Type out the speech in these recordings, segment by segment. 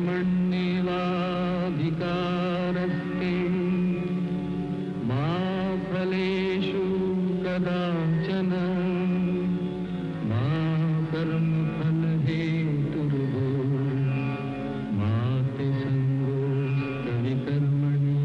कर्मण्येवाधिकारस्ते मा फलेषु कदाचन मा कर्मफलहेतुर्भो मा ते संगोऽस्त्वपि कर्मणि।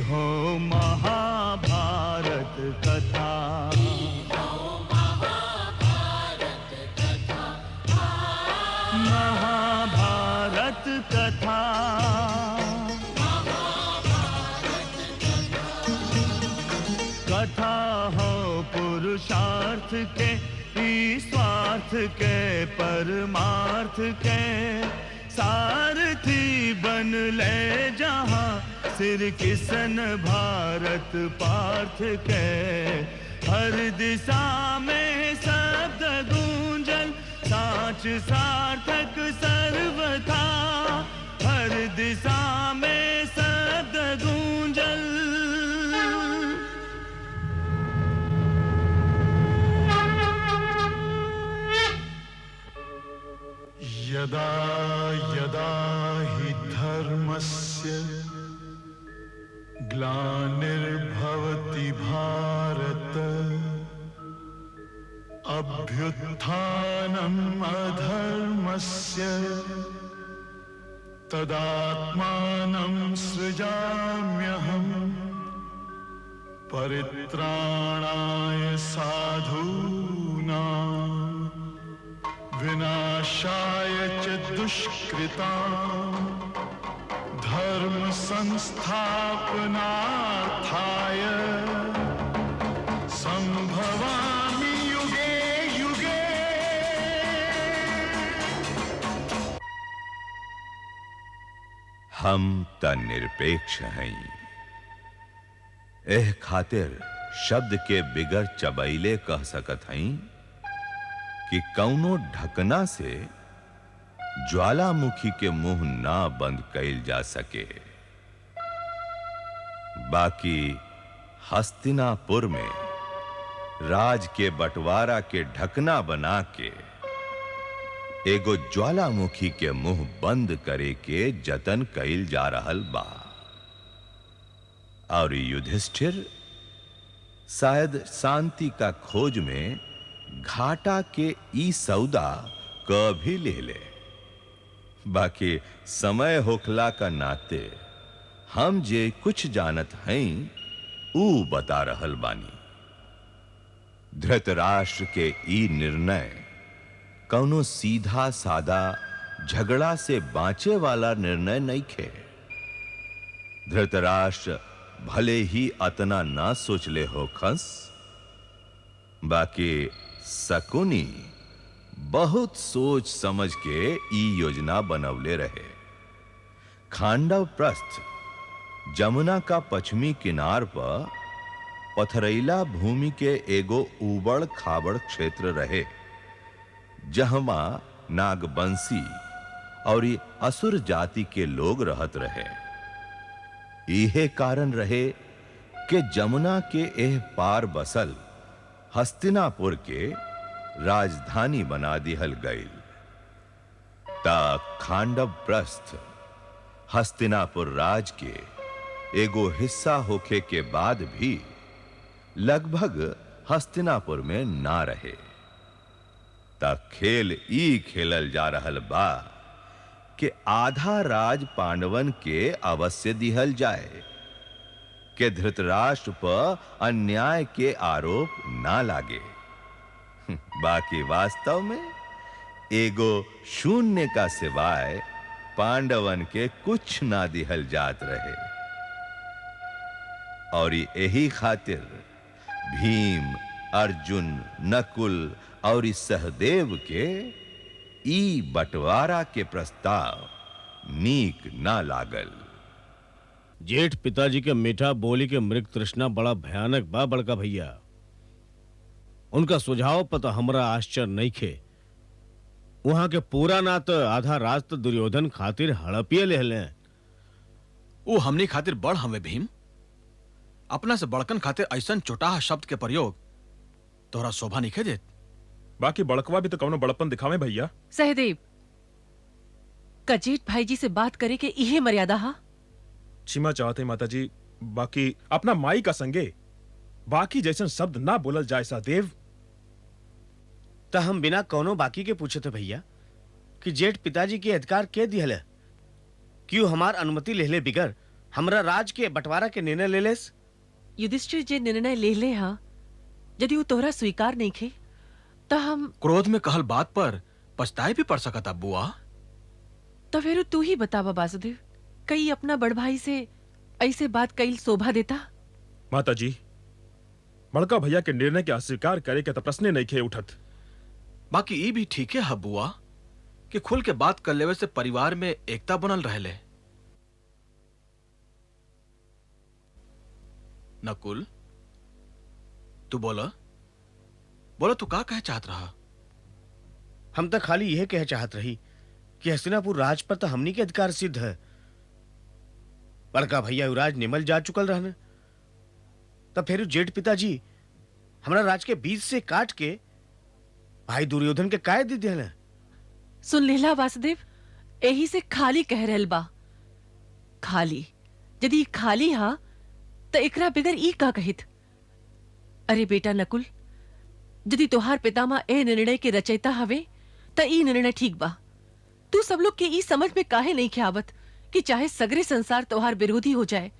हो महाभारत कथा, महाभारत कथा, कथा हो पुरुषार्थ के, स्वार्थ के, परमार्थ के, सारथी बन ले जहां सिर किसन भारत पार्थ के। हर दिशा में शब्द गूंजन साच सार्थक सर्वथा, हर दिशा में शब्द गूंजन। यदा यदा हि धर्मस्य ग्लानिर्भवति भारत, अभ्युत्थानम् अधर्मस्य तदात्मानं सृजाम्यहम्, परित्राणाय साधूनां विनाशाय च दुष्कृतां, धर्म संस्थापनार्थाय संभवामि युगे युगे। हम त निरपेक्ष हैं। एह खातिर शब्द के बिगर चबैले कह सकत हैं कि कौनो ढकना से ज्वालामुखी के मुंह ना बंद कैल जा सके। बाकी हस्तिनापुर में राज के बंटवारा के ढकना बना के एगो ज्वालामुखी के मुंह बंद करे के जतन कैल जा रहल बा। और युधिष्ठिर शायद शांति का खोज में घाटा के ई सौदा कभी ले ले। बाकी समय होखला का नाते हम जे कुछ जानत हैं ऊ बता रहल बानी। धृतराष्ट्र के ई निर्णय कौनो सीधा सादा झगड़ा से बाँचे वाला निर्णय नहीं खे। धृतराष्ट्र भले ही अतना ना सोचले हो खस, बाकी शकुनी बहुत सोच समझ के ई योजना बनवले रहे। खांडव प्रस्थ जमुना का पश्चिमी किनार पर पथरैला भूमि के एगो उबड़ खाबड़ क्षेत्र रहे, जहमा नागबंसी और असुर जाति के लोग रहत रहे। इहे कारण रहे कि जमुना के एह पार बसल हस्तिनापुर के राजधानी बना दिहल गईल। ता खांडव प्रस्थ हस्तिनापुर राज के एगो हिस्सा होखे के बाद भी लगभग हस्तिनापुर में ना रहे। ता खेल ई खेलल जा रहल बा कि आधा राज पांडवन के अवश्य दिहल जाए, कि धृतराष्ट्र पर अन्याय के आरोप ना लागे। बाकी वास्तव में एगो शून्य का सिवाय पांडवन के कुछ ना दिहल जात रहे। और यही खातिर भीम, अर्जुन, नकुल और सहदेव के ई बंटवारा के प्रस्ताव नीक ना लागल। जेठ पिताजी के मीठा बोली के मृग तृष्णा बड़ा भयानक बा बड़का भैया। उनका सुझाव पर तो हमरा आश्चर्य नहीं खे। वहां के पूरा ना तो आधा राज तो दुर्योधन खातिर हड़पिए ले लें। वो हमनी खातिर बड़ हमें भीम, अपना से बड़कन खातिर ऐसा चोटाह शब्द के प्रयोग तोरा शोभा नहीं देत। बाकी बड़कवा भी तो कौनो बड़प्पन दिखावे भैया। सहदेव, कजेठ भाई जी से बात करे के इहे मर्यादा हा। क्षमा चाहते माताजी, बाकी अपना माई का संगे बाकी जैसन शब्द ना बोलल जाए सहदेव। तो हम बिना कोनो बाकी के पूछे थे भैया कि जेठ पिताजी के अधिकार के दिहल है? क्यों हमार अनुमति लेले बिगर हमरा राज के बंटवारा के निर्णय ले लेस? युधिष्ठिर जे निर्णय ले ले हा, यदि वो तोहरा स्वीकार नहीं खे तो हम क्रोध में कहल बात पर पछताए भी पड़ सकता बुआ। तो फिर तू ही बतावा वासुदेव, कई अपना बड़ भाई से ऐसे बात कई शोभा देता? माताजी, बड़का भैया के निर्णय के अस्वीकार करे के तो प्रश्न नहीं खे उठत। बाकी ये भी ठीक है बुआ कि खुल के बात कर लेवे से परिवार में एकता बनल रहले। नकुल, तू बोला तू का कहे चाहत रहा? हम तो खाली यह कह चाहत रही कि हस्तिनापुर राज पर तो हमनी के अधिकार सिद्ध है। बड़का भैया युवराज निमल जा चुकल रहने, तब फिर जेठ पिताजी हमरा राज के बीच से काट के भाई दुर्योधन के काय दे दिया। सुन लेला वासुदेव, यही से खाली कह रहल बा। खाली यदि खाली हा तो एकरा बिगर ई का कहित? अरे बेटा नकुल, यदि तोहार पितामह ए निर्णय के रचयिता हवे त ई निर्णय ठीक बा। तू सब लोग के ई समझ में काहे नहीं ख्यावत कि चाहे सगरे संसार तोहार विरोधी हो जाए,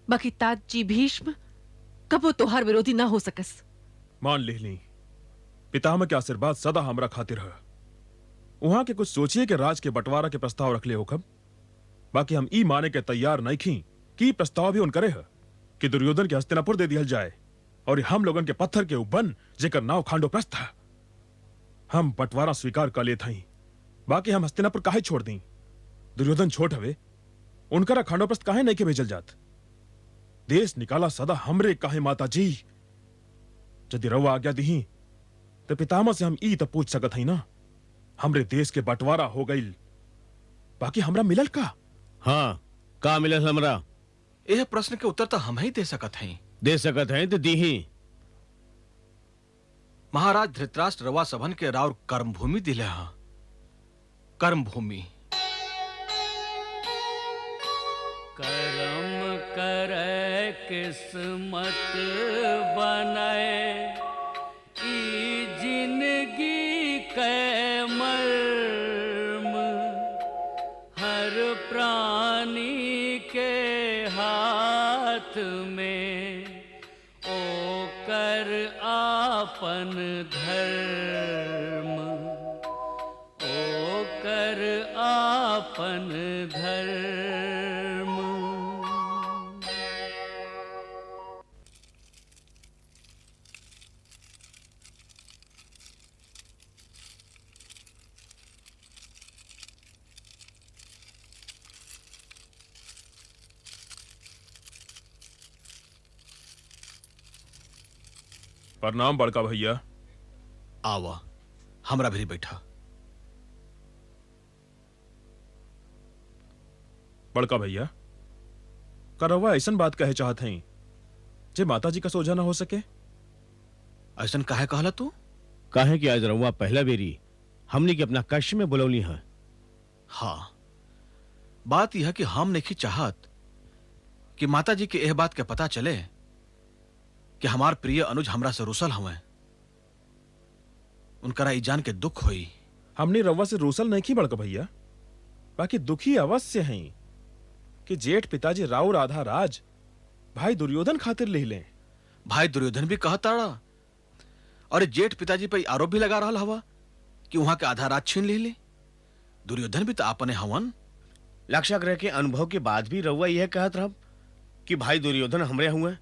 बाकी तात जी भीष्म कबो तोहार विरोधी ना हो सकस। मान ली पितामह के आशीर्वाद सदा हमरा खातिर है। वहां के कुछ सोचिए कि राज के बंटवारा के प्रस्ताव रख ले होखब। बाकी हम ई माने के तैयार नहीं खी कि प्रस्ताव भी उनकरे है कि दुर्योधन के हस्तिनापुर दे दिहल जाए और हम लोगन के पत्थर के उबन जेकर नाव खांडोप्रस्थ है। हम बंटवारा स्वीकार कर लेत हई, बाकी हम हस्तिनापुर काहे छोड़ दी? दुर्योधन छोट हवे, उनकरा खांडोप्रस्थ काहे नहीं के भेजल जात? देश निकाला सदा हमरे काहे माता जी? यदि रउआ आज्ञा दी तो पितामह से हम ई तब पूछ सकत हई ना, हमरे देश के बंटवारा हो गईल, बाकी हमरा मिलल का? हाँ, का मिलल हमरा? यह प्रश्न के उत्तर तो हम ही दे सकत हई। दे सकत हैं तो दी ही। महाराज धृतराष्ट्र रवा सभन के राउर कर्मभूमि दिले हा। कर्मभूमि कर्म करे किस्मत बनाए, ई जिंदगी के मर्म हर प्राणी के हाथ में, ओ कर आपन धर्म, ओ कर आपन धर्म। प्रणाम बड़का भैया। आवा, हमरा भी बैठा। बड़का भैया, का रउआ ऐसन बात कहे चाहत हई जे माताजी का सोझा ना हो सके? ऐसन काहे कहला तू? काहे कि आज रउआ पहला बेरी हमनी के अपना कक्ष में बुलौली है। हाँ, बात यह कि हम नहीं चाहत कि माताजी के यह बात के पता चले कि हमार प्रिय अनुज हमरा से रुसल हवे। उनकरा ई जान के दुख होई। हमने रवा से रूसल नहीं की बड़का भैया, बाकी दुखी अवश्य हैं कि जेठ पिताजी राव आधा राज भाई दुर्योधन खातिर ले लें। भाई दुर्योधन भी कहताड़ा और ये जेठ पिताजी पे आरोप भी लगा रहा हवा कि वहां के आधा राज छीन ले। दुर्योधन भी तो अपने हवन। लाक्षागृह के अनुभव के बाद भी रउआ यह कहत रह कि भाई दुर्योधन हमरे हुए।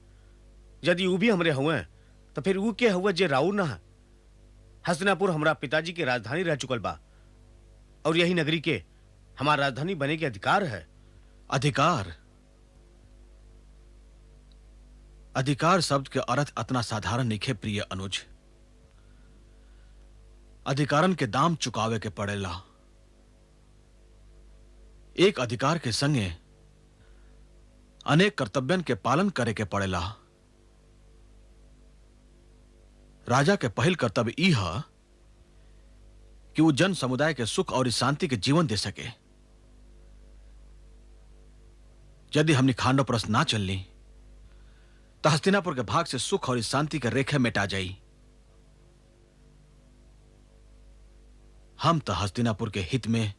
यदि ऊ भी हमरे हुए तो फिर ऊ के हुआ जे राउर ना। हस्तिनापुर हमरा पिताजी के राजधानी रह चुकल बा और यही नगरी के हमार राजधानी बने के अधिकार है। अधिकार? अधिकार शब्द के अर्थ इतना साधारण नहीं प्रिय अनुज। अधिकारन के दाम चुकावे के पड़ेला। एक अधिकार के संगे अनेक कर्तव्यन के पालन करे के पड़ेला। राजा के पहल कर्तव्य ई है कि वो जन समुदाय के सुख और शांति के जीवन दे सके। यदि हमने खांडव प्रश्न ना चलनी तो हस्तिनापुर के भाग से सुख और शांति के रेखा मिटा जाई। हम तो हस्तिनापुर के हित में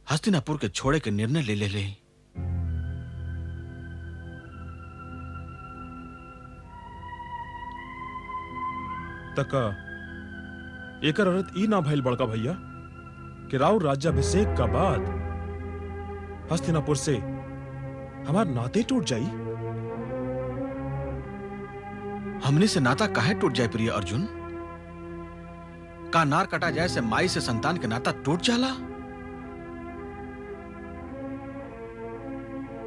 हस्तिनापुर के छोड़े के निर्णय ले। तका एकर अर्थ ई ना भइल बड़का भैया कि राव राज्याभिषेक का बाद हस्तिनापुर से हमार नाते टूट जाई। हमने से नाता काहे टूट जाए प्रिय अर्जुन? का नार कटा जाए से माई से संतान के नाता टूट जाला?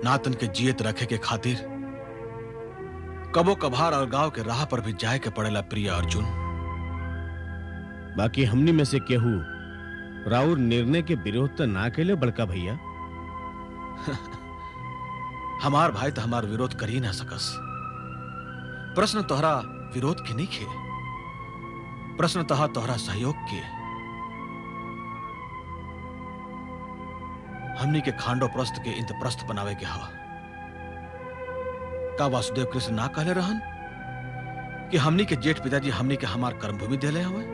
नातन के जियत रखे के खातिर कबो कभार और गांव के राह पर भी जाए के पड़ेला प्रिय अर्जुन। बाकी हमनी में से केहू राउर निर्णय के विरोध तो ना कैले बड़का भैया। हमार भाई तो हमार विरोध कर ही ना सकस। प्रश्न तोहरा विरोध के नहीं खे, प्रश्न तोहरा सहयोग के। हमनी के खांडव प्रस्थ के इंद्रप्रस्थ बनावे के हवा। का वासुदेव कृष्ण ना कहले रहन कि हमनी के जेठ पिताजी हमनी के हमार कर्मभूमि देले हवे?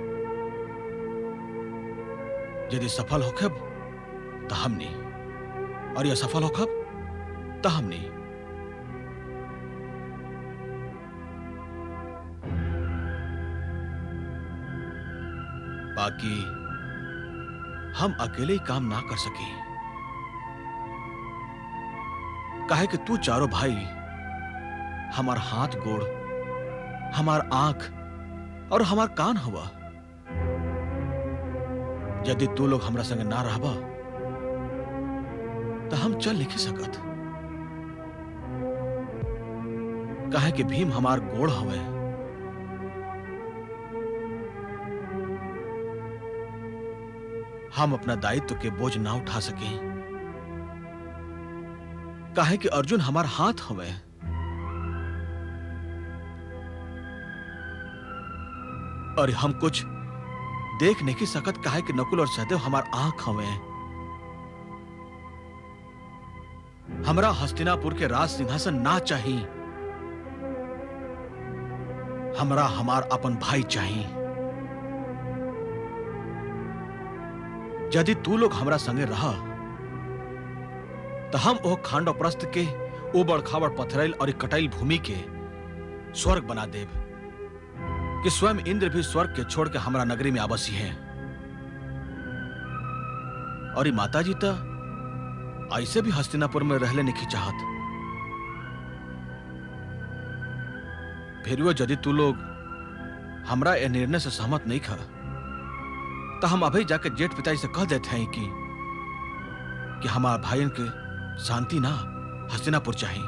यदि सफल होखब तो हमनी, और यह सफल होखब तो हमनी। बाकी हम अकेले ही काम ना कर सके। काहे कि तू चारों भाई हमार हाथ गोड़, हमार आंख और हमार कान हुआ। यदि तू लोग हमरा संग ना रहबा तो हम चल नहीं सकत। काहे कि भीम हमार गोड़ हवे। हम अपना दायित्व के बोझ ना उठा सके। काहे कि अर्जुन हमार हाथ हवे। और हम कुछ देख नहीं सकत काहे कि नकुल और सहदेव हमार आंख हवे। हमरा हस्तिनापुर के राज सिंहासन ना चाहिए। हमरा हमार अपन भाई चाहिए। यदि तू लोग हमरा संगे रहा तो हम ओ खांडव प्रस्थ के उबड़ खाबड़ पथरैल और कटैल भूमि के स्वर्ग बना देव कि स्वयं इंद्र भी स्वर्ग के छोड़ के हमरा नगरी में आवासी है। और माता जी तो ऐसे भी हस्तिनापुर में रहले नहीं चाहत। फिर वो यदि तू लोग हमरा यह निर्णय से सहमत नहीं खा तो हम अभी जाके जेठ पिताजी से कह देते हैं कि हमारे भाइयों के शांति ना हस्तिनापुर चाहिए।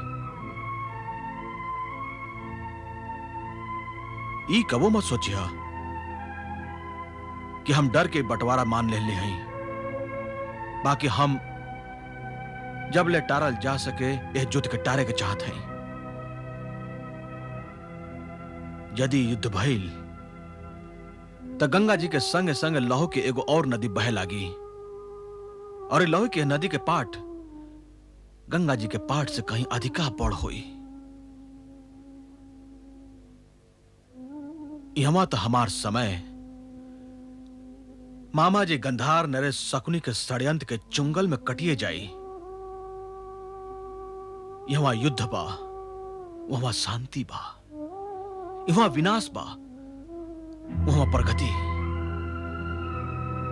ई कबो मत सोचिया कि हम डर के बंटवारा मान ले हैं। बाकी हम जब ले टारल जा सके यह युद्ध के टारे के चाहत हैं। यदि युद्ध भइल तो गंगा जी के संग संग लहू के एगो और नदी बहे लागी और लहू के नदी के पाट गंगा जी के पाट से कहीं अधिका बड़ हुई। यहां तो हमार समय मामा जी गंधार नरेश शकुनी के षड्यंत्र के चुंगल में कटिए जाई। यहाँ युद्ध बा, वहां शांति बा, यहाँ विनाश बा, वहां प्रगति।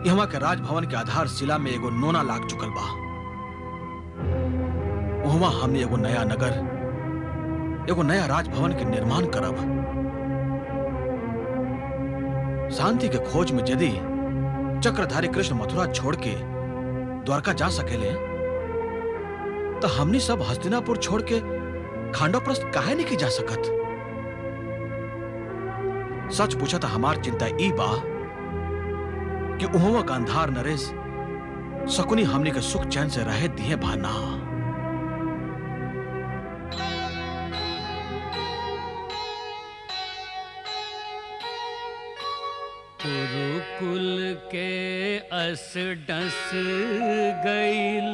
यहाँ के राजभवन के आधारशिला में एगो नोना लाग चुकल बा। वहां हमने एगो नया नगर, एगो नया राजभवन के निर्माण करब। शांति के खोज में यदि चक्रधारी कृष्ण मथुरा छोड़ के द्वारका जा सकेले, तो हमनी सब हस्तिनापुर छोड़ के खांडवप्रस्थ काहे नहीं की जा सकत? सच पूछा तो हमार चिंता ई बा कि उहवा गांधार नरेश शकुनी हमनी के सुख चैन से रहे दिए भाना। कुरुकुल के अस डस गईल,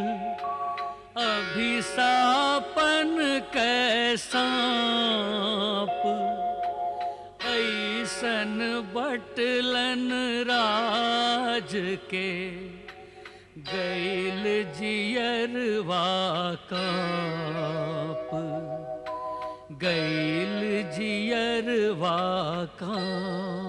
अभिशापन के सांप। ऐसन बटलन राज के, गईल जियरवा काप। गईल जियरवा काप।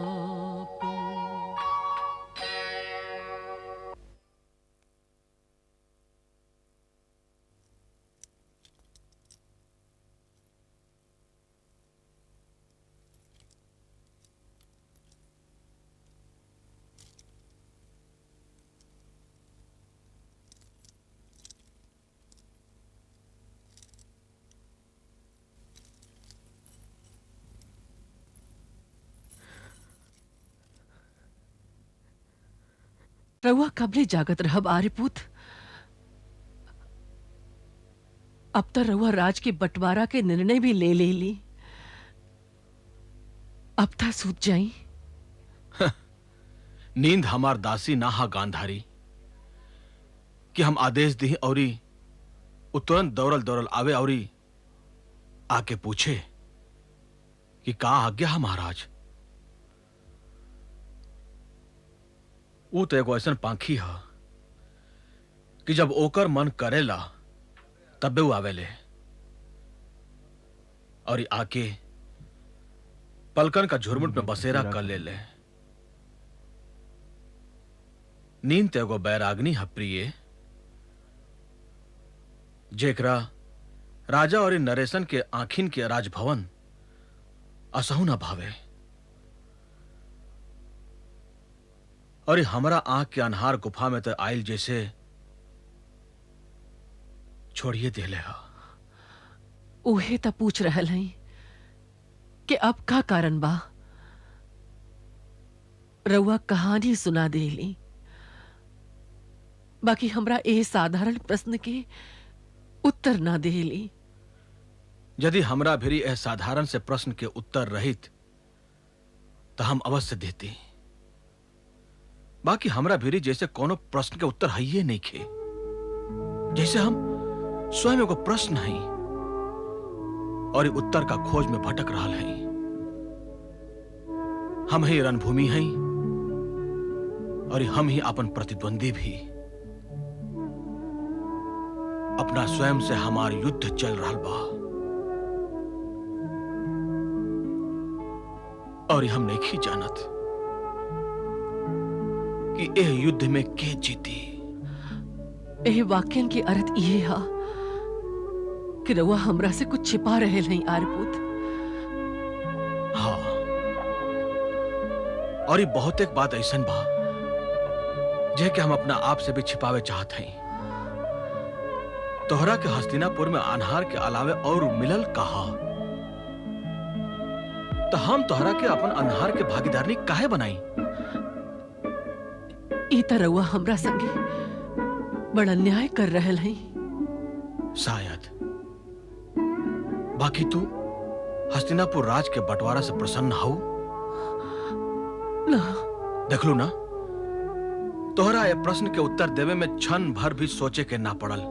रउआ कबले जागत रहब आर्यपुत? अब तो रउआ राज के बंटवारा के निर्णय भी ले ली। अब तक सूत जाई। नींद हमार दासी ना हा गांधारी कि हम आदेश दी औरी उ तुरंत दौड़ल दौड़ल आवे औरी आके पूछे कि का आज्ञा है महाराज। वो तो एगो ऐसन पांखी है कि जब ओकर मन करेला तबे वो आवेले और आके पलकन का झुरमुट में बसेरा कर ले। नींद तो एगो बैरागनी है प्रिय, जेकरा राजा और नरेशन के आखिन के राजभवन असहु न भावे और हमरा आंख के अनहार गुफा में तो आयल जैसे छोड़िए देले हा। उहे तो पूछ रहल हई कि अब का कारण बा। रउआ कहानी सुना देली, बाकी हमरा ए साधारण प्रश्न के उत्तर ना देली। यदि हमरा भिरी यह साधारण से प्रश्न के उत्तर रहित तो हम अवश्य देती, बाकी हमरा भिरी जैसे कोनो प्रश्न के उत्तर है नहीं खे, जैसे हम स्वयं एगो प्रश्न है और उत्तर का खोज में भटक रहा है। हम ही रणभूमि हैं और हम ही अपन प्रतिद्वंदी भी। अपना स्वयं से हमार युद्ध चल रहा बा और हम नहीं जानत कि एह युद्ध में के जीती। एह वाक्यन के अर्थ ये है कि रउआ हमरा से कुछ छिपा रहे नहीं आर्यपुत। हाँ, और ये बहुत एक बात ऐसन बा जे कि हम अपना आप से भी छिपावे चाहत हैं। तोहरा के हस्तिनापुर में अनहार के अलावे और मिलल कहा, तो हम तोहरा के अपन अनहार के भागीदारी काहे बनाई? ई त रउआ हमरा संगे बड़ा अन्याय कर रहल हई। शायद, बाकी तू हस्तिनापुर राज के बंटवारा से प्रसन्न हो ना? देख लो ना, तोहरा ये प्रश्न के उत्तर देवे में क्षण भर भी सोचे के ना पड़ल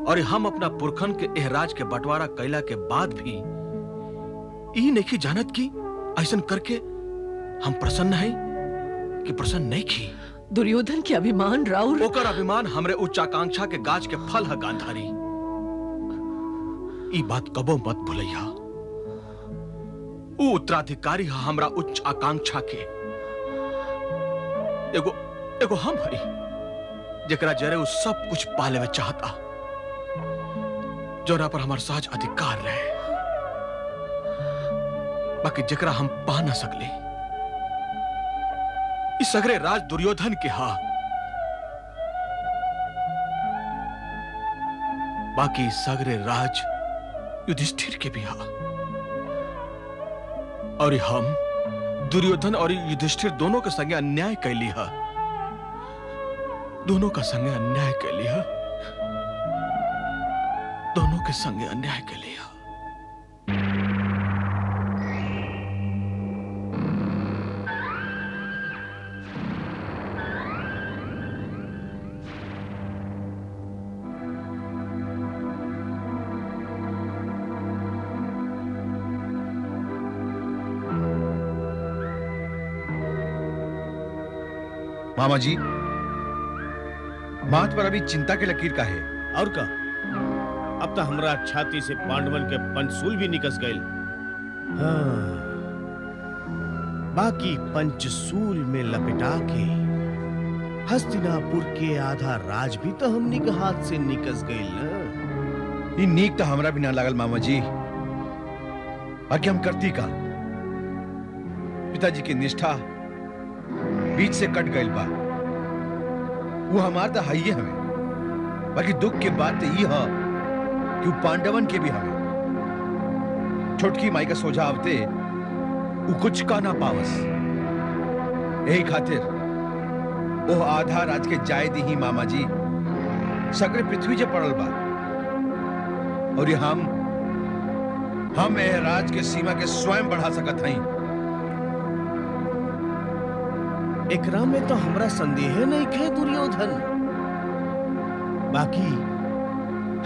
और हम अपना पुरखन के एह राज के बंटवारा कैला के बाद भी ई नहीं जानत की ऐसन करके हम प्रसन्न हैं कि प्रसन्न नहीं की। दुर्योधन के अभिमान राउर ओकर अभिमान हमरे उच्चाकांक्षा के गाछ के फल है गांधारी। ई बात कबो मत भूलैया। ऊ उत्तराधिकारी है हमरा उच्च आकांक्षा के। एगो हम हई जेकरा जरे ऊ सब कुछ पा लेवे चाहता, जोरा पर हमार सहज अधिकार रहे, बाकी जेकरा हम पा ना सकले। इस सगरे राज दुर्योधन के हा, बाकी सगरे राज युधिष्ठिर के भी हा। और हम दुर्योधन और युधिष्ठिर दोनों के संगे अन्याय कैली हा, दोनों का संगे अन्याय कैली हा, दोनों के संगे अन्याय कैली हा। मामा जी, माथ पर अभी चिंता के लकीर का है। और का अब तो हमरा छाती से पांडवन के पंचसूल भी निकस गए। हाँ, बाकी पंचसूल में लपेटा के हस्तिनापुर के आधा राज भी तो हमनी के हाथ से निकस गए ना। ये नीक तो हमरा भी ना लागल मामा जी। आगे हम करती का? पिताजी की निष्ठा बीच से कट गई बा। वो हमार तो है हमें, बाकी दुख के बात तो ये है कि पांडवन के भी हमें। छोटकी माई का सोझा आवते वो कुछ का ना पावस। यही खातिर वो आधा राज के जाय दी ही मामा जी। सगरे पृथ्वी जे पड़ल बा, और ये हम ए राज के सीमा के स्वयं बढ़ा सकत हई। एकरा में तो हमरा संदेह नहीं खे दुर्योधन। बाकी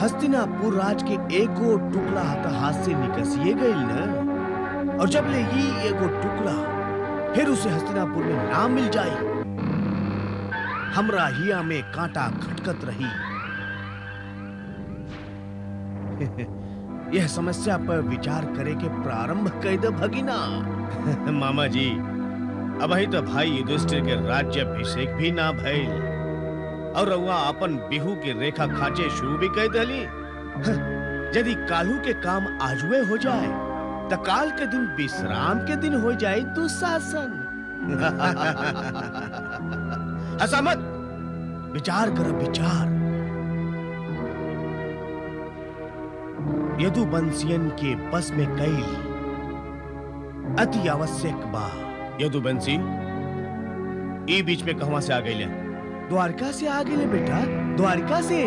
हस्तिनापुर राज के एगो टुकड़ा हाथ से निकसिए गई न, और जब ले ये एगो टुकड़ा फिर उसे हस्तिनापुर में ना मिल जाए, हमरा हिया में कांटा खटकत रही। यह समस्या पर विचार करे के प्रारंभ कर दे भगिना। मामा जी, अब ही तो भाई युधिष्ठिर के राज्याभिषेक भी ना भइल, और रउआ अपन बिहू के रेखा खाचे शुरू भी कर दली। यदि कालू के काम आजुए हो जाए तो काल के दिन विश्राम के दिन हो जाए दुशासन। हंसा मत, विचार करो विचार। यदुवंशियन के बस में कैल अति आवश्यक बा। यदुवंशी ई बीच में कहवा से आ गए? द्वारका से आ गए बेटा, द्वारका से।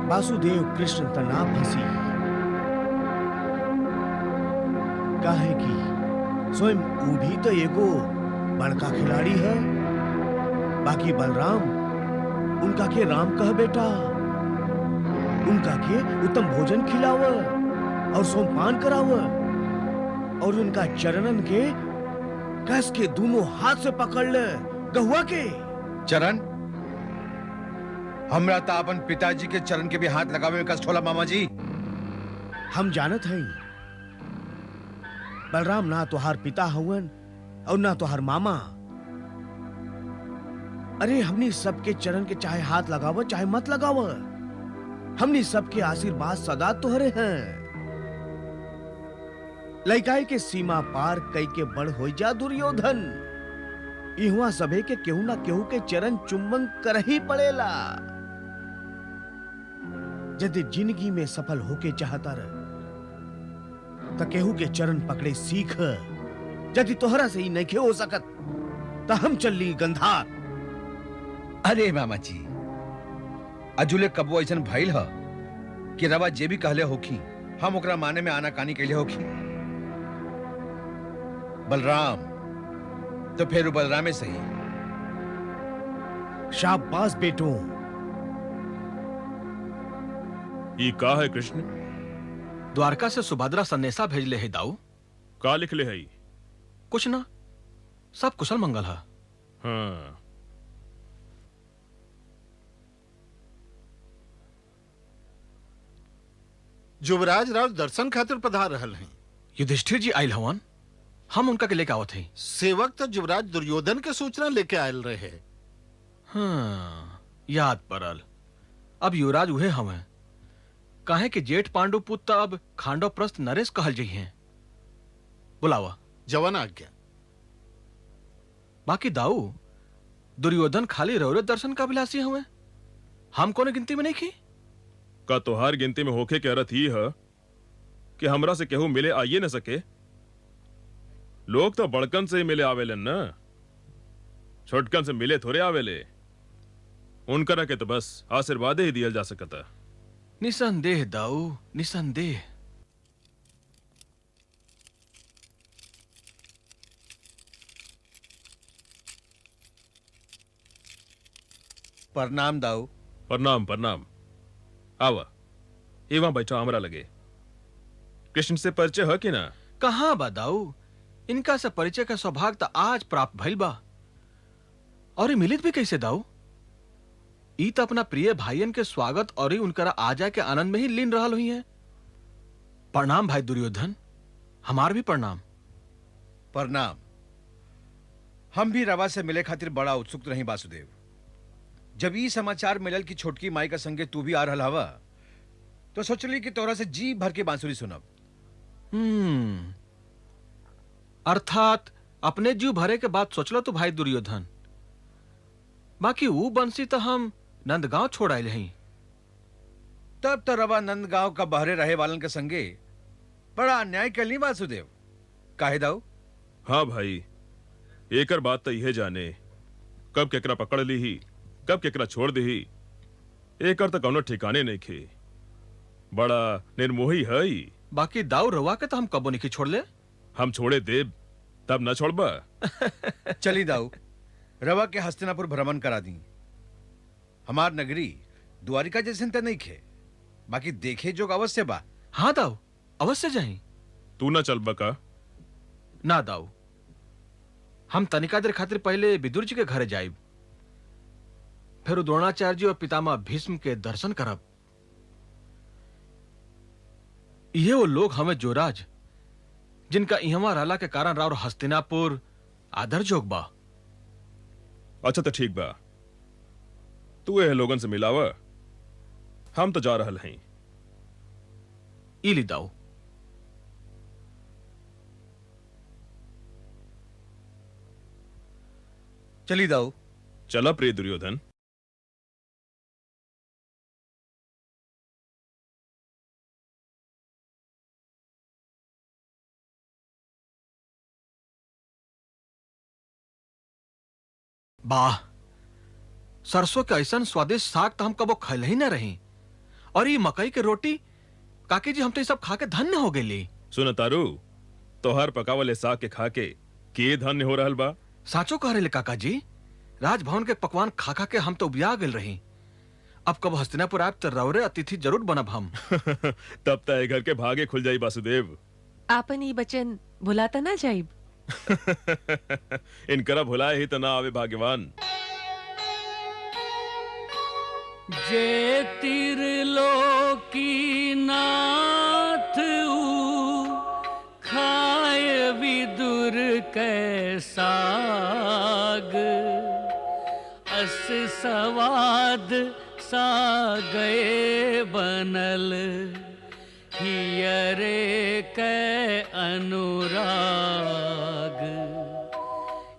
वासुदेव कृष्ण तना फंसी काहे की स्वयं ऊ भी तो एगो बड़का खिलाड़ी है। बाकी बलराम उनका के राम कह बेटा, उनका के उत्तम भोजन खिलाव और सोमपान कराव, और उनका चरणन के कस के दोनों हाथ से पकड़ ले गहुआ के। चरण? हमरा तो अपन पिताजी के चरण के भी हाथ लगावे में कष्ट होला मामा जी। हम जानत हई बलराम ना तोहार पिता हवन और ना तोहार मामा। अरे हमनी सबके चरण के चाहे हाथ लगाव चाहे मत लगाव, हमनी सबके आशीर्वाद सदा तोहरे हैं। लइकाई के सीमा पार कई के बड़ हो जा दुर्योधन। इहुआ सभे के केहू ना केहू के चरण चुम्बन कर ही पड़ेला। यदि जिंदगी में सफल होके चाहता रह तो केहू के चरण पकड़े सीख। यदि तोहरा से ही नहीं हो सकत तो हम चली गंधार। अरे मामा जी, अजुले कबो ऐसन भइल ह कि रवा जे भी कहले होखी हम ओकरा माने में आना कानी कहले होखी। बलराम तो फिर बलरामे सही। शाबाश बेटो। ये का है कृष्ण? द्वारका से सुभद्रा संदेशा भेजले है दाऊ। का लिखले है? कुछ ना, सब कुशल मंगल है। हाँ। युवराज राव दर्शन खातिर पधार रहल हैं। युधिष्ठिर जी आयल हवन, हम उनका के लेके आवत हैं। सेवक तो युवराज दुर्योधन के सूचना लेके आयल रहे। हाँ, याद पड़ल। अब युवराज उहे हमें काहे कि जेठ पांडु पुत्र अब खांडव प्रस्थ नरेश कहल जई हैं। बुलावा। जवन आज्ञा। बाकी दाऊ, दुर्योधन खाली रौरे दर्शन का अभिलाषी हमें, हम कोने गिनती में नहीं की। का तोहार गिनती में होके के अर्थ ही है कि हमरा से केहू मिले आइए न सके। लोग तो बड़कन से ही मिले आवेलन न, छोटकन से मिले थोड़े आवेले। उनकरा के तो बस आशीर्वाद ही दिया जा सकता। निसंदेह दाऊ, निसंदेह। प्रणाम दाऊ। प्रणाम प्रणाम। आवा, एवं बैठा हमरा लगे। कृष्ण से परिचय है कि ना? कहाँ बा दाऊ, इनका से परिचय का सौभाग्य तो आज प्राप्त भइल बा। और ये मिलित भी कैसे दाऊ? ई तो अपना प्रिय भाईयन के स्वागत और ही उनकरा आ जाए के आनंद में ही लीन रहल हुई है। प्रणाम भाई दुर्योधन, हमार भी प्रणाम। प्रणाम। हम भी रवा से मिले खातिर बड़ा उत्सुक रही वासुदेव। जब ई समाचार मिलल कि छोटकी माई का संगे तू भी आ रहल हवा, तो सोचली कि तोरा से जी भर के बांसुरी सुनब। अर्थात अपने जीव भरे के बात सोचलो तो भाई दुर्योधन। बाकी वो बंसी तो हम नंदगांव छोड़ आए हैं। तब तो रवा नंदगांव का बहरे रहे वालन के संगे बड़ा अन्याय कली वासुदेव। काहे दाऊ? हाँ भाई, एकर बात तो यह जाने कब केकरा पकड़ ली ही, कब केकरा छोड़ दी ही, एकर तो कौनो ठिकाने नहीं खे। बड़ा निर्मोही है ही। बाकी दाऊ रवा के तो हम कबो नहीं छोड़ ले। हम छोड़े देव तब न छोड़बा। चली दाऊ, रवा के हस्तिनापुर भ्रमण करा दी। हमार नगरी द्वारिका जैसे तो नहीं खे, बाकी देखे जोग अवश्य बा। हाँ दाऊ, अवश्य जाही। तू न चल बका? ना दाऊ, हम तनिका देर खातिर पहले विदुर जी के घरे जाइब, फिर द्रोणाचार्य जी और पितामह भीष्म के दर्शन करब। ये वो लोग हमें जोराज जिनका इहवा रहला के कारण राव हस्तिनापुर आदर जोग बा। अच्छा तो ठीक बा, तू ये लोगन से मिलावा, हम तो जा रहल हैं। इली दाऊ। चली दाऊ। चला प्रिय दुर्योधन। वाह, सरसों के ऐसा स्वादिष्ट साग तो हम कबो खैल ही ना रही। और ये मकई के रोटी, काकी जी हम तो ये सब खा के धन्य हो गए। सुन तारू, तोहर पकावले साग के खा के धन्य हो रहल बा। साचो कह रहे काका जी, राजभवन के पकवान खा खा के हम तो उबिया गए रही। अब कब हस्तिनापुर आब तो रौरे अतिथि जरूर बनब हम। तब तक घर के भागे खुल जाई वासुदेव। आपन ई बचन भुलाता ना जाइब। इनकरा भुलाए ही तो ना आवे भाग्यवान। जे तिरलोकी नाथ ऊ खाए विदुर कै साग, अस सवाद सा गए बनल, हियरे कै अनुराग,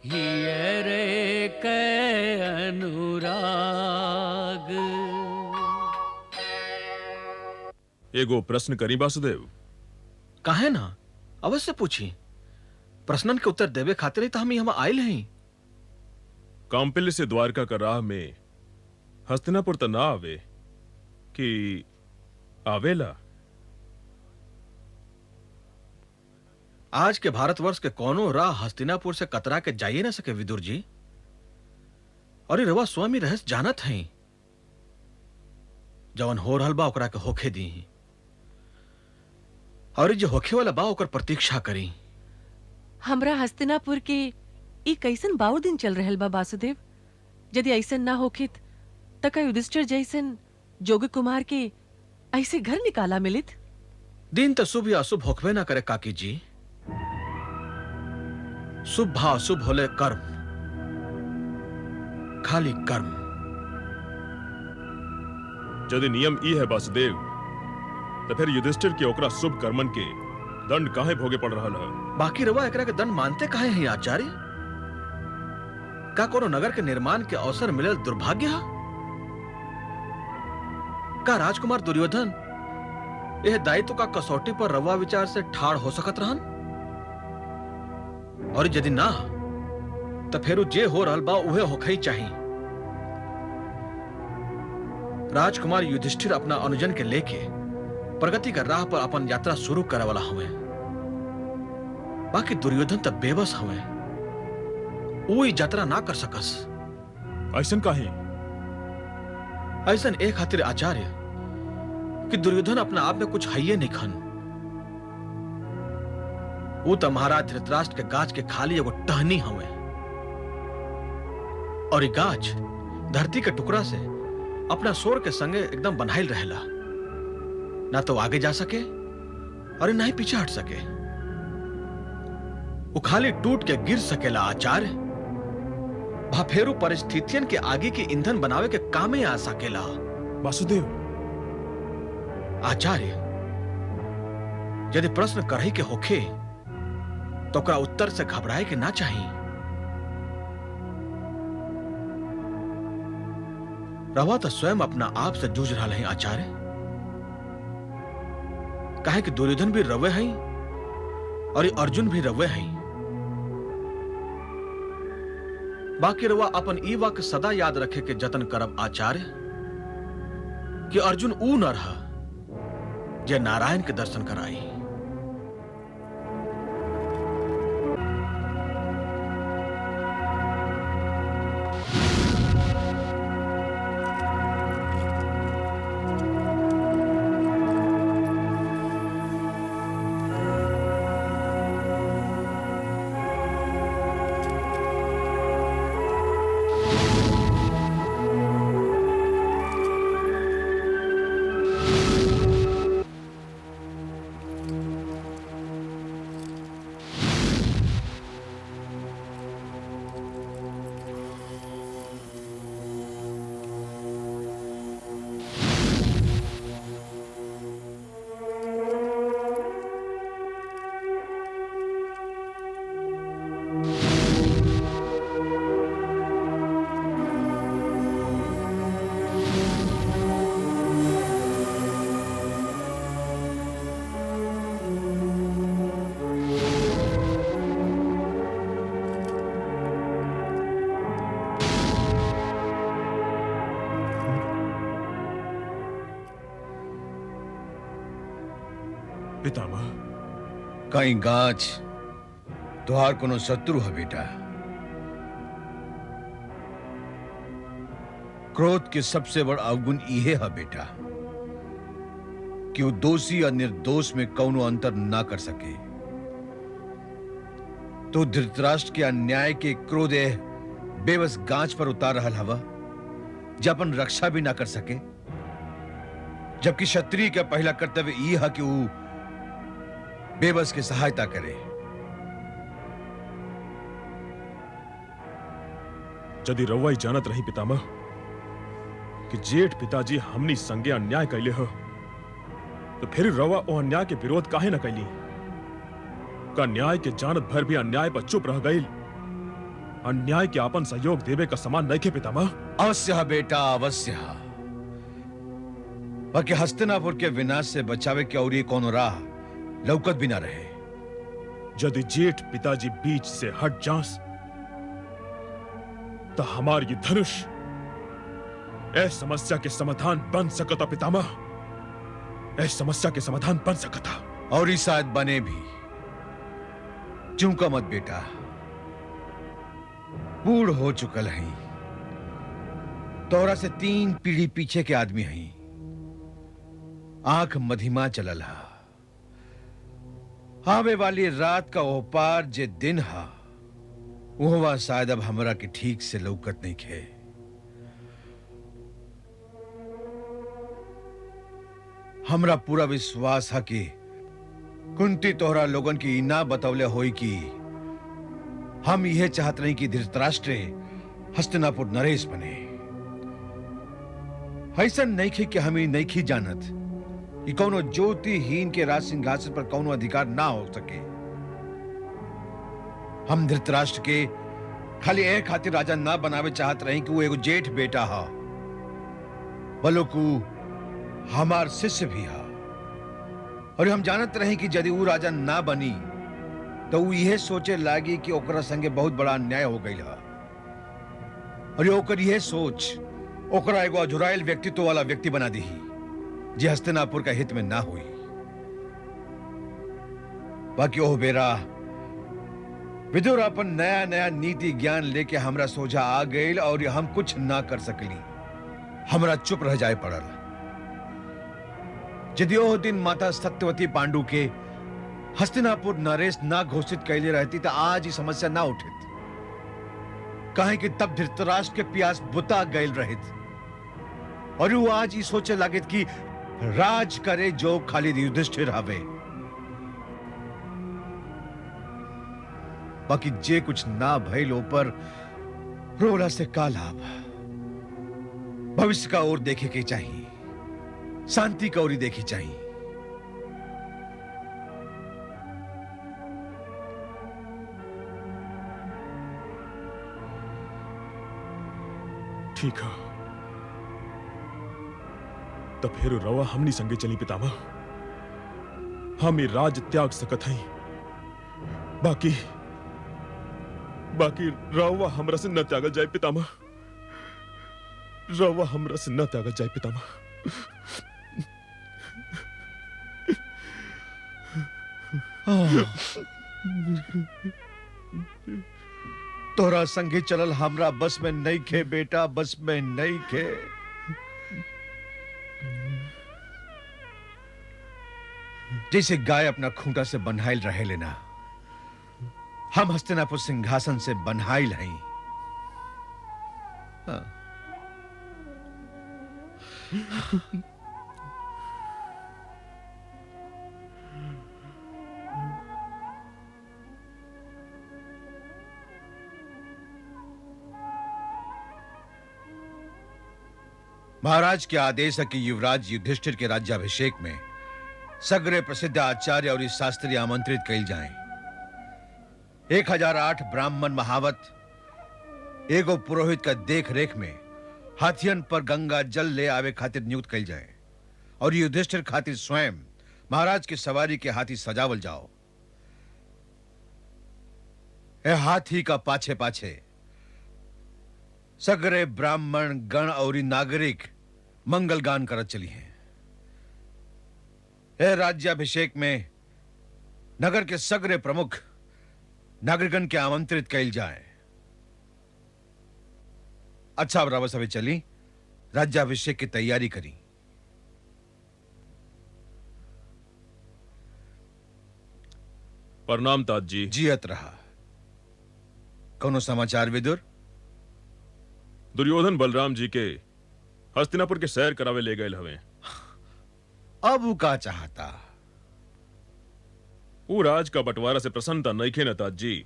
हियरे कै अनुराग। एगो प्रश्न करी वासुदेव? काहे ना, अवश्य पूछी। प्रश्नन के उत्तर देवे खातिर ही तो हम यहाँ आयल हैं। कौंपिल्य से द्वारका का राह में हस्तिनापुर तो ना आवे कि आवेला? आज के भारतवर्ष के कोनो राह हस्तिनापुर से कतरा के जाइए ना सके विदुर जी। और रवा स्वामी रहस्य जानत हैं, जवन हो रहल बा ओकरा के होखे दी, और जो होखे वाला बा ओकर प्रतीक्षा करी। हमरा हस्तिनापुर के ई कैसन बाउर दिन चल रहल बा वासुदेव। यदि ऐसन ना होखित त का युधिष्ठिर जैसन जोग कुमार के ऐसे घर निकाला मिलित। दिन तो शुभ या अशुभ होखबे ना करे काकी जी। शुभ भा अशुभ होले कर्म, खाली कर्म। यदि नियम ई है वासुदेव, तो फिर युधिष्ठिर के ओकरा शुभ कर्मन के दंड काहे भोगे पड़ रहा है? बाकी रवा एकरा के दंड मानते काहे हैं आचार्य? का कोनो नगर के निर्माण के अवसर मिलल दुर्भाग्य है? का राजकुमार दुर्योधन यह दायित्व का कसौटी पर रवा विचार से ठाड़ हो सकत रहन? और यदि ना तो फिर जे हो रहल बा उहे होखई चाहिए। राजकुमार युधिष्ठिर अपना अनुजन के लेके प्रगति का राह पर अपन यात्रा शुरू करे वाला हवे। बाकी दुर्योधन तब बेबस हवे, वो यात्रा ना कर सकस। ऐसन काहे? ऐसन एक खातिर आचार्य कि दुर्योधन अपना आप में कुछ हइये नहीं खन। वो तो महाराज धृतराष्ट्र के गाछ के खाली एगो टहनी हवे, और ये गाछ धरती के टुकड़ा से अपना शोर के संगे एकदम बन्हाइल रहेला, ना तो आगे जा सके और ना ही पीछे हट सके। वो खाली टूट के गिर सकेला आचार्य। भाफेरू परिस्थितियन के आगे के ईंधन बनावे के कामे आ सकेला। वासुदेव, आचार्य यदि प्रश्न करही के होखे तो ओकरा उत्तर से घबराए के ना चाहिए। रवा तो स्वयं अपना आप से जूझ रहा है आचार्य। काहे कि दुर्योधन भी रवे हैं और ये अर्जुन भी रवे हैं। बाकी रवा अपन ई वाक्य सदा याद रखे के जतन करब आचार्य कि अर्जुन ऊ न रहा जे नारायण के दर्शन कराई। पितामह, कहीं गाछ तुहार कोनो शत्रु है बेटा। क्रोध के सबसे बड़ अवगुण इहे है बेटा कि वो दोषी और निर्दोष में कौनो अंतर ना कर सके। तो धृतराष्ट्र के अन्याय के क्रोध बेबस गाछ पर उतार रहल हवा, जबन रक्षा भी ना कर सके। जबकि क्षत्रिय का पहला कर्तव्य यह है कि वो बेबस की सहायता करे। यदि रउआ जानत रही पितामह कि जेठ पिताजी हमनी संगे अन्याय कैले हो, तो फिर रउआ ओ अन्याय के विरोध काहे न कैली? का न्याय के जानत भर भी अन्याय पर चुप रह गई? अन्याय के आपन सहयोग देवे का समान नहीं के पितामह? अवश्य है बेटा, अवश्य है। बाकी हस्तिनापुर के विनाश से बचावे के और ये कौन राह लौकत भी ना रहे। यदि जेठ पिताजी बीच से हट जास तो हमार ये धनुष इस समस्या के समाधान बन सकता पितामह, इस समस्या के समाधान बन सकता। और इस शायद बने भी। चूका मत बेटा, बूढ़ हो चुकल हैं। तोरा से 3 पीढ़ी पीछे के आदमी हैं। आंख मधिमा चलल हा। आवे वाली रात का ओपार जे दिन हा, वह शायद अब हमरा के ठीक से लौकत नहीं खे। हमरा पूरा विश्वास है कि कुंती तोहरा लोगन की इना बतौले होई कि हम यह चाहत नहीं कि धृतराष्ट्र हस्तिनापुर नरेश बने। ऐसा नहीं खे कि हमें नहीं खी जानत कि कौनो ज्योतिहीन के राज सिंहासन पर कौनो अधिकार ना हो सके। हम धृतराष्ट्र के खाली एक खातिर राजा ना बनावे चाहत रही कि वो एगो जेठ बेटा हा, बल्कि हमार शिष्य भी हा। और हम जानत रहे कि यदि वो राजा ना बनी तो वो यह सोचे लागी कि ओकरा संगे बहुत बड़ा अन्याय हो गई हा। और ओकर यह सोच ओकरा एगो अधुराइल व्यक्तित्व वाला व्यक्ति बना दी जे हस्तिनापुर का हित में ना हुई। बाकी ओह बेरा विदुर अपन नया नया नीति ज्ञान लेके हमरा सोझा आ गई और हम कुछ ना कर सकली। हमरा चुप रह जाए पड़ल। यदि ओह दिन माता सत्यवती पांडु के हस्तिनापुर नरेश ना घोषित कैले रहती तो आज ये समस्या ना उठित। कहे कि तब धृतराष्ट्र के प्यास बुता गैल रहित और वो आज ये सोचे लागित कि राज करे जो खाली युधिष्ठिर हवे। बाकी जे कुछ ना भइलो पर रोला से का लाभ। भविष्य का ओर देखे के चाहिए, शांति का ओर ही देखी चाहिए। ठीक है, तब फिर रवा हमनी संगे चली पितामह। हम ये राज त्याग सकत हई, बाकी रवा हमरा से न त्यागल जाए पितामह। रवा हमरा से न त्यागल जाए पितामह। तोरा संगे चलल हमरा बस में नहीं खे बेटा, बस में नहीं खे। जैसे गाय अपना खूंटा से बन्हाइल रहे लेना, हम हस्तिनापुर सिंहासन से बन्हाइल हैं। हाँ। महाराज के आदेश है कि युवराज युधिष्ठिर के राज्याभिषेक में सगरे प्रसिद्ध आचार्य और शास्त्री आमंत्रित कइल जाएं। 1008 ब्राह्मण महावत एगो पुरोहित का देख रेख में हाथियन पर गंगा जल ले आवे खातिर नियुक्त कइल जाए और युधिष्ठिर खातिर स्वयं महाराज की सवारी के हाथी सजावल जाओ। ए हाथी का पाछे पाछे सगरे ब्राह्मण गण और नागरिक मंगल गान करत चली हैं। ए राज्याभिषेक में नगर के सगरे प्रमुख नागरिकन के आमंत्रित कइल जाए। अच्छा, अब रावत सभी चली राज्याभिषेक की तैयारी करी। प्रणाम तात जी। जियत रहा। कौनो समाचार विदुर? दुर्योधन बलराम जी के हस्तिनापुर के सैर करावे ले गए हवे। अब वो का चाहता? वो राज का बंटवारा से प्रसन्नता नहीं खे तात जी।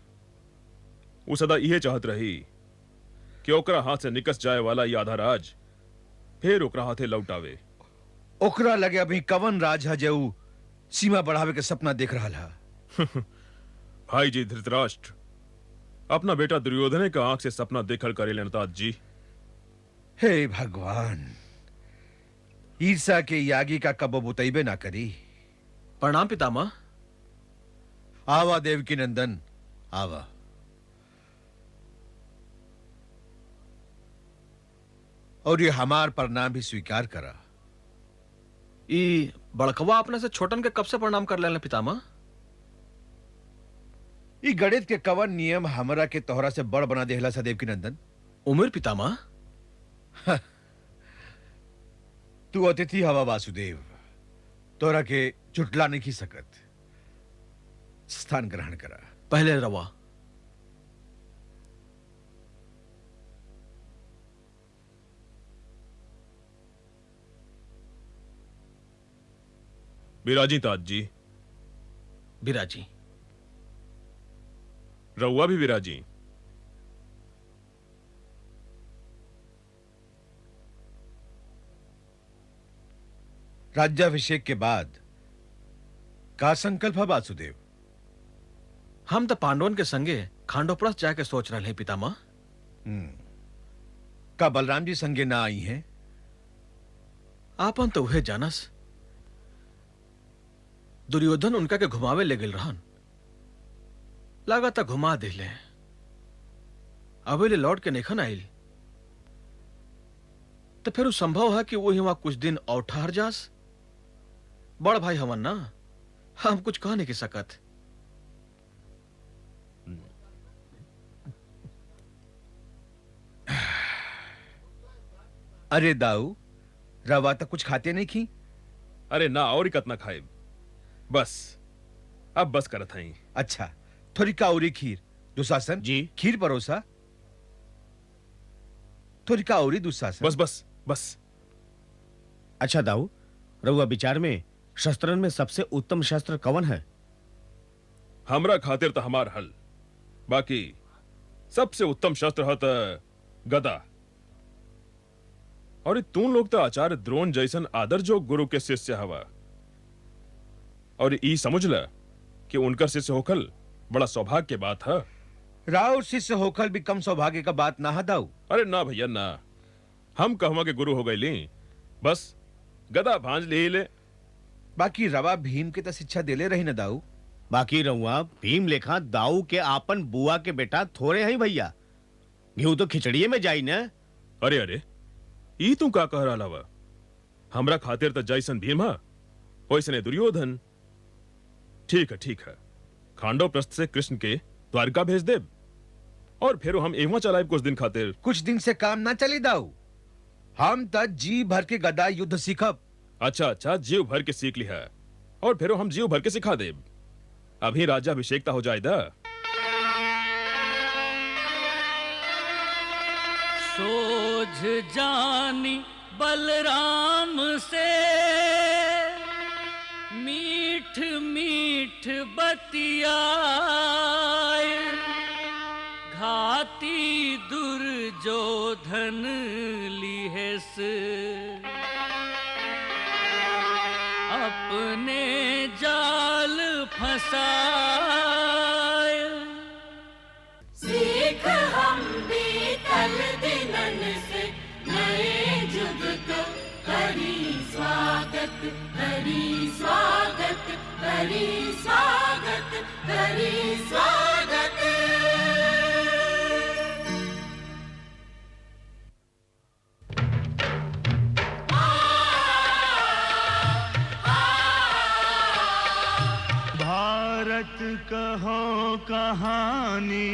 वो सदा यह चाहत रही कि ओकरा हाथ से निकस जाए वाला ये आधा राज फिर ओकरा हाथे लौटावे। ओकरा लगे अभी कवन राज है जो सीमा बढ़ावे के सपना देख रहा है। भाई जी धृतराष्ट्र अपना बेटा दुर्योधन का आंख से सपना देखल करे तात जी। हे भगवान, ईर्षा के यागी का कबो बुतैबे ना करी। प्रणाम पितामह। आवा देवकी नंदन, आवा। और ये हमार प्रणाम भी स्वीकार करा। ई बड़कवा अपने से छोटन के कब से प्रणाम कर लेना पितामह? ई गणित के कवन नियम हमरा के तोहरा से बड़ बना देहला सा देवकी नंदन। उम्र पितामह? तू अतिथि हवा वासुदेव, तोरा के चुटला नहीं की सकत। स्थान ग्रहण करा। पहले रवा। बिराजी तात जी। बिराजी। रउआ भी बिराजी। राज्याभिषेक के बाद का संकल्प है वासुदेव? हम तो पांडवन के संगे खांडोपरस जाके सोच रहे हैं पितामह। का बलराम जी संगे ना आई हैं? आपन तो उहे जानस। दुर्योधन उनका के घुमावे ले गेल रहन, लगातार घुमा दिले, अबेले लौट के नेखन आइल। तो फिर संभव है कि वो वहां कुछ दिन और ठहर जास। बड़ भाई हमन ना, हम कुछ कह नहीं सकत। अरे दाऊ, रवा तो कुछ खाते नहीं खी? अरे ना, और ही कतना खाए, बस अब बस करत हई। अच्छा, थोड़ी काउरी खीर। दुशासन जी। खीर परोसा। थोड़ी काउरी दुशासन। बस बस बस। अच्छा दाऊ, रउआ विचार में शस्त्रन में सबसे उत्तम शस्त्र कवन है? हमरा खातिर तो हमार हल, बाकी सबसे उत्तम शस्त्र है त गदा। और तू लोग तो आचार्य द्रोण जैसन आदर जो गुरु के शिष्य हवा, और ई समझ ल कि उनकर शिष्य होखल बड़ा सौभाग्य के बात है। राव शिष्य होकर भी कम सौभाग्य का बात ना है दाऊ। अरे ना भैया ना, हम कहवा के गुरु हो गए ली, बस गदा भांज ले ही ले। बाकी रवा भीम के तो शिक्षा देले रही ना दाऊ। बाकी रउआ भीम लेखा दाऊ के आपन बुआ के बेटा थोड़े हैं भैया। घी तो खिचड़िए में जाई न। अरे अरे, ई तू का कह रहा वा? हमरा खातिर तो जैसन भीम है वैसने दुर्योधन। ठीक है, खांडव प्रस्थ से कृष्ण के द्वारका भेज दे, और फिर हम एवं चलाए कुछ दिन खातिर। कुछ दिन से काम ना चली दाऊ। हम तो जी भर के गदा युद्ध सीखब। अच्छा, जीव भर के सीख लिया, और फिर हम जीव भर के सिखा दे। अभी राज्याभिषेकता हो जाएगा। सोझ जानी बलराम से मीठ मीठ बतियाए, घाती दुर्योधन लिहेस अपने जाल फंसाए। सीख हम बीतल दिनन से नए जुग को करी स्वागत, करी स्वागत, करी स्वागत, करी स्वागत। भारत कहो कहानी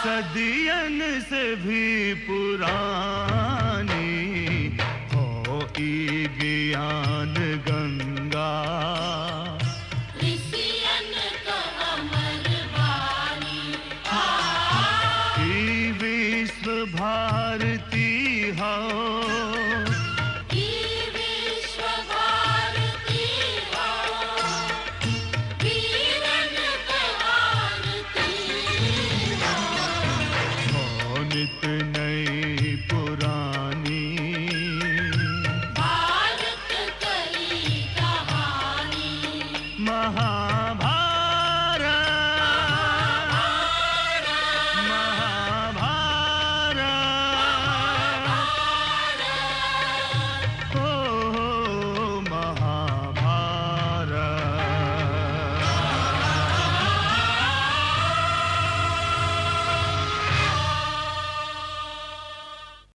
सदियन से भी पुरानी, हो ई ज्ञान गंगा ऋषियन को अमर वाणी। ई विश्व भारती हो